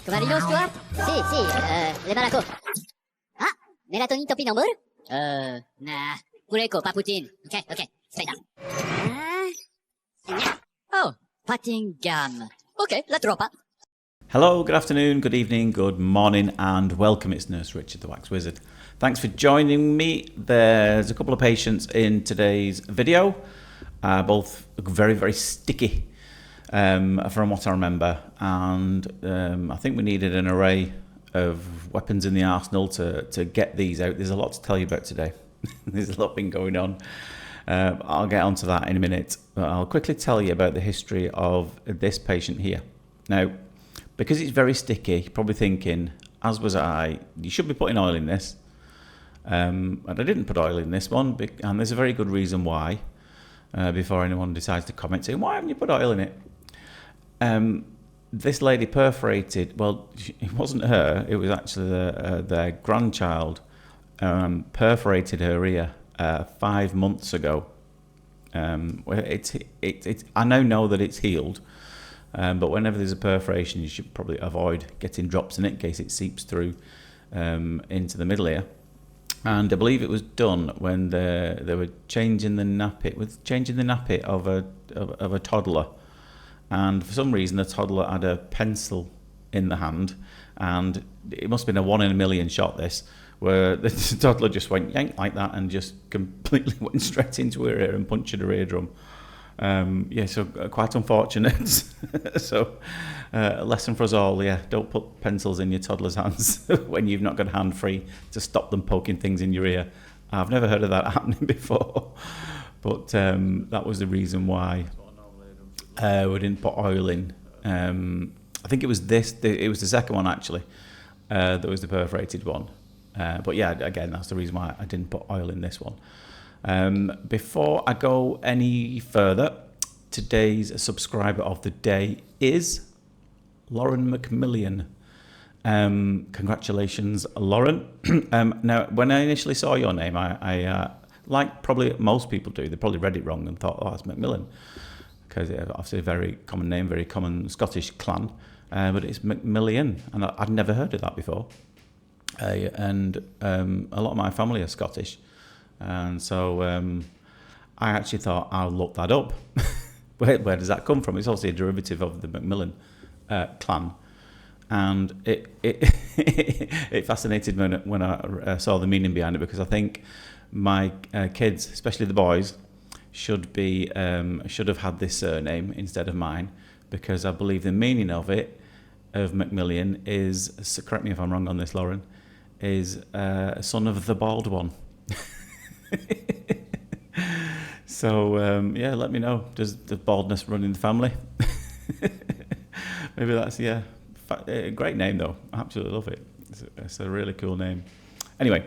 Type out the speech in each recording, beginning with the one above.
Tovarino Stuart? Sì, le Malaco. Ah, melatonin topinambur? Nah. Pureko, paputin. Okay, aspetta. Oh, patting gum. Okay, la troppa. Hello, good afternoon, good evening, good morning, and welcome. It's Nurse Richard, the Wax Wizard. Thanks for joining me. There's a couple of patients in today's video, both very, very sticky from what I remember. And I think we needed an array of weapons in the arsenal to get these out. There's a lot to tell you about today. There's a lot been going on. I'll get onto that in a minute, but I'll quickly tell you about the history of this patient here. Now, because it's very sticky, you're probably thinking, as was I, you should be putting oil in this. And I didn't put oil in this one, and there's a very good reason why, before anyone decides to comment saying, why haven't you put oil in it? This lady perforated, well, it wasn't her, it was actually their grandchild, perforated her ear 5 months ago. I now know that it's healed. But whenever there's a perforation, you should probably avoid getting drops in it in case it seeps through into the middle ear. And I believe it was done when they were changing the nappy of a toddler. And for some reason, the toddler had a pencil in the hand, and it must have been a 1 in a million shot. This, where the toddler just went yank like that and just completely went straight into her ear and punctured her eardrum. So quite unfortunate. So a lesson for us all, don't put pencils in your toddler's hands when you've not got a hand free to stop them poking things in your ear. I've never heard of that happening before, but that was the reason why we didn't put oil in. I think it was it was the second one actually, that was the perforated one. But yeah, again, that's the reason why I didn't put oil in this one. Before I go any further, today's subscriber of the day is Lauren McMillian. Congratulations, Lauren. Now, when I initially saw your name, I like probably most people do, they probably read it wrong and thought, oh, it's McMillan, because it's obviously a very common name, very common Scottish clan, but it's McMillian, and I'd never heard of that before. And a lot of my family are Scottish. And so I actually thought I'll look that up. Where does that come from? It's obviously a derivative of the Macmillan clan, and it fascinated me when I saw the meaning behind it, because I think my kids, especially the boys, should have had this surname instead of mine, because I believe the meaning of Macmillian is, correct me if I'm wrong on this, Lauren, is son of the bald one. So let me know, does the baldness run in the family? Maybe that's a great name though. I absolutely love it. It's a really cool name. Anyway,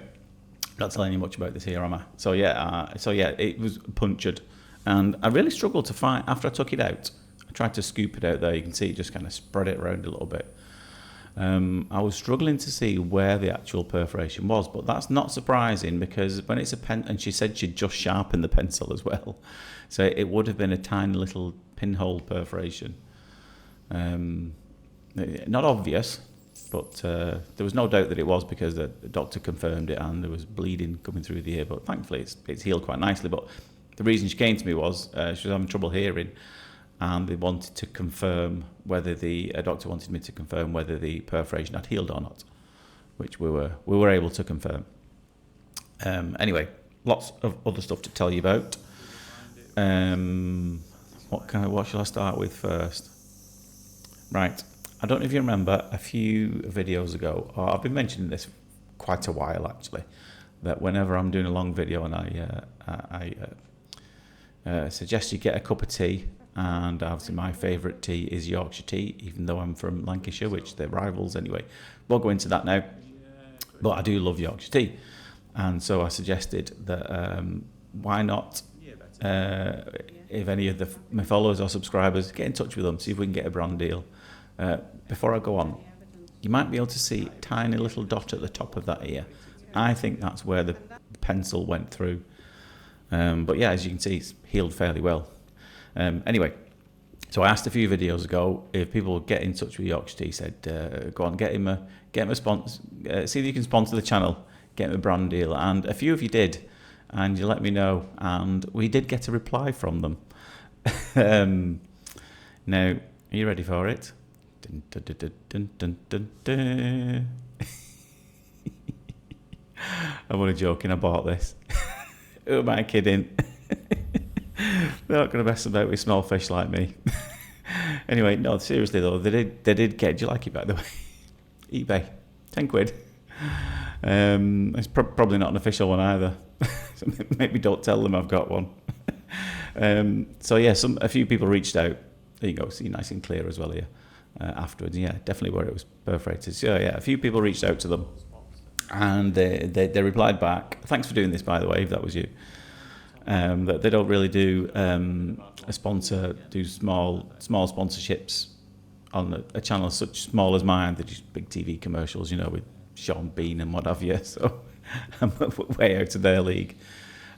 not telling you much about this here, am I? So it was punctured, and I really struggled to find, after I took it out, I tried to scoop it out there, you can see it just kind of spread it around a little bit. I was struggling to see where the actual perforation was, but that's not surprising, because when it's a pen, and she said she'd just sharpened the pencil as well, so it would have been a tiny little pinhole perforation. Not obvious, but there was no doubt that it was, because the doctor confirmed it, and there was bleeding coming through the ear, but thankfully it's healed quite nicely. But the reason she came to me was she was having trouble hearing, and they wanted to confirm whether a doctor wanted me to confirm whether the perforation had healed or not, which we were able to confirm. Anyway, lots of other stuff to tell you about. What shall I start with first? Right, I don't know if you remember a few videos ago, or I've been mentioning this quite a while actually, that whenever I'm doing a long video and I suggest you get a cup of tea. And obviously my favourite tea is Yorkshire tea, even though I'm from Lancashire, which they're rivals anyway. We'll go into that now. But I do love Yorkshire tea. And so I suggested that why not, if any of my followers or subscribers, get in touch with them, see if we can get a brand deal. Before I go on, you might be able to see a tiny little dot at the top of that ear. I think that's where the pencil went through. But yeah, as you can see, it's healed fairly well. Anyway, So I asked a few videos ago if people would get in touch with Yorkshire Tea. Said, go on, get him a sponsor. See if you can sponsor the channel. Get him a brand deal. And a few of you did, and you let me know. And we did get a reply from them. Now, are you ready for it? Dun, dun, dun, dun, dun, dun, dun. I'm only joking. I bought this. Who am I kidding? They're not going to mess about with small fish like me. Anyway, no, seriously though, they did get. Do you like it, by the way? eBay, 10 quid. It's probably not an official one either. So maybe don't tell them I've got one. So yeah, a few people reached out. There you go. See, nice and clear as well here. Afterwards, yeah, definitely where it was perforated. So yeah, a few people reached out to them, and they replied back. Thanks for doing this, by the way, if that was you. That they don't really do do small sponsorships on a channel such small as mine. They're just big TV commercials, with Sean Bean and what have you. So I'm way out of their league.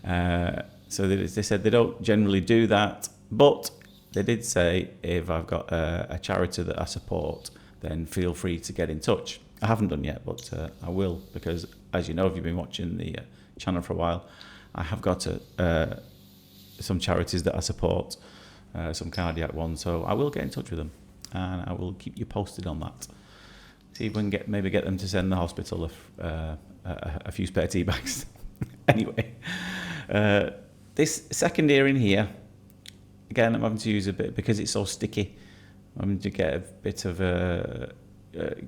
So they said they don't generally do that, but they did say if I've got a charity that I support, then feel free to get in touch. I haven't done yet, but I will, because as you know, if you've been watching the channel for a while, I have got some charities that I support, some cardiac ones, so I will get in touch with them, and I will keep you posted on that. See if we can maybe get them to send the hospital a few spare tea bags. Anyway, this second ear in here, again, I'm having to use a bit because it's so sticky. I'm having to get a bit of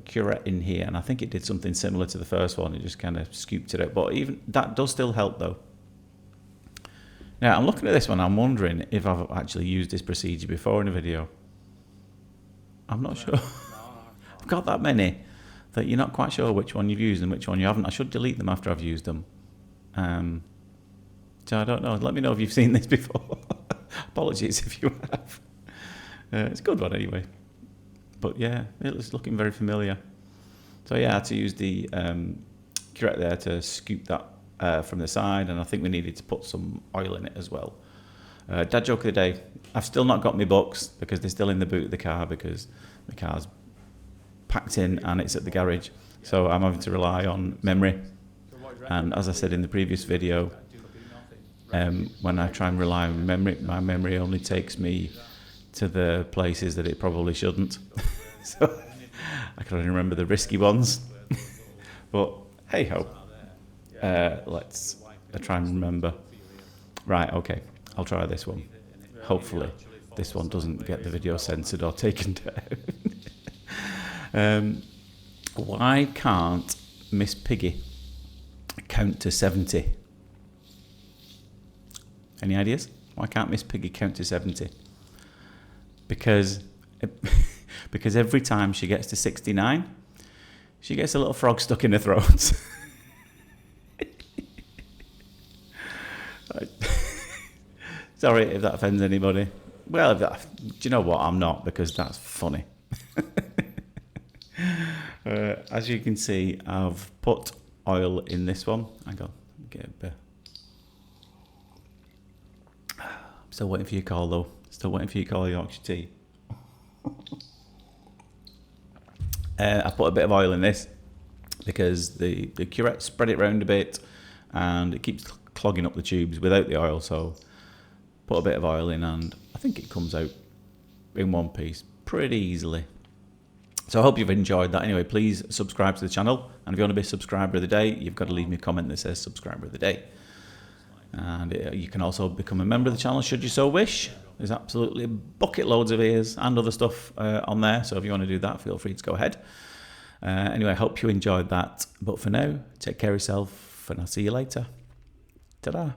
curette in here, and I think it did something similar to the first one. It just kind of scooped it out, but even that does still help though. Now, I'm looking at this one, I'm wondering if I've actually used this procedure before in a video. I'm not sure. I've got that many that you're not quite sure which one you've used and which one you haven't. I should delete them after I've used them. So I don't know. Let me know if you've seen this before. Apologies if you have. It's a good one anyway. But yeah, it's looking very familiar. So yeah, I had to use the curette there to scoop that from the side, and I think we needed to put some oil in it as well. Dad joke of the day, I've still not got my books because they're still in the boot of the car because the car's packed in and it's at the garage, so I'm having to rely on memory. And as I said in the previous video, when I try and rely on memory, my memory only takes me to the places that it probably shouldn't. So I can only remember the risky ones. But hey ho. Let's try and remember. Right, okay, I'll try this one. Hopefully this one doesn't get the video censored or taken down. Why can't Miss Piggy count to 70? Any ideas? Why can't Miss Piggy count to 70? Because every time she gets to 69, she gets a little frog stuck in her throat. Sorry if that offends anybody. Well, do you know what? I'm not, because that's funny. As you can see, I've put oil in this one. Hang on, get a bit. I'm still waiting for your call though. Still waiting for your call, Yorkshire Tea. I put a bit of oil in this because the curette spread it round a bit and it keeps clogging up the tubes without the oil, so put a bit of oil in and I think it comes out in one piece pretty easily. So I hope you've enjoyed that. Anyway, please subscribe to the channel, and if you want to be a subscriber of the day, you've got to leave me a comment that says subscriber of the day. And you can also become a member of the channel should you so wish. There's absolutely bucket loads of ears and other stuff on there, so if you want to do that, feel free to go ahead. Anyway, I hope you enjoyed that, but for now, take care of yourself and I'll see you later. Ta-da.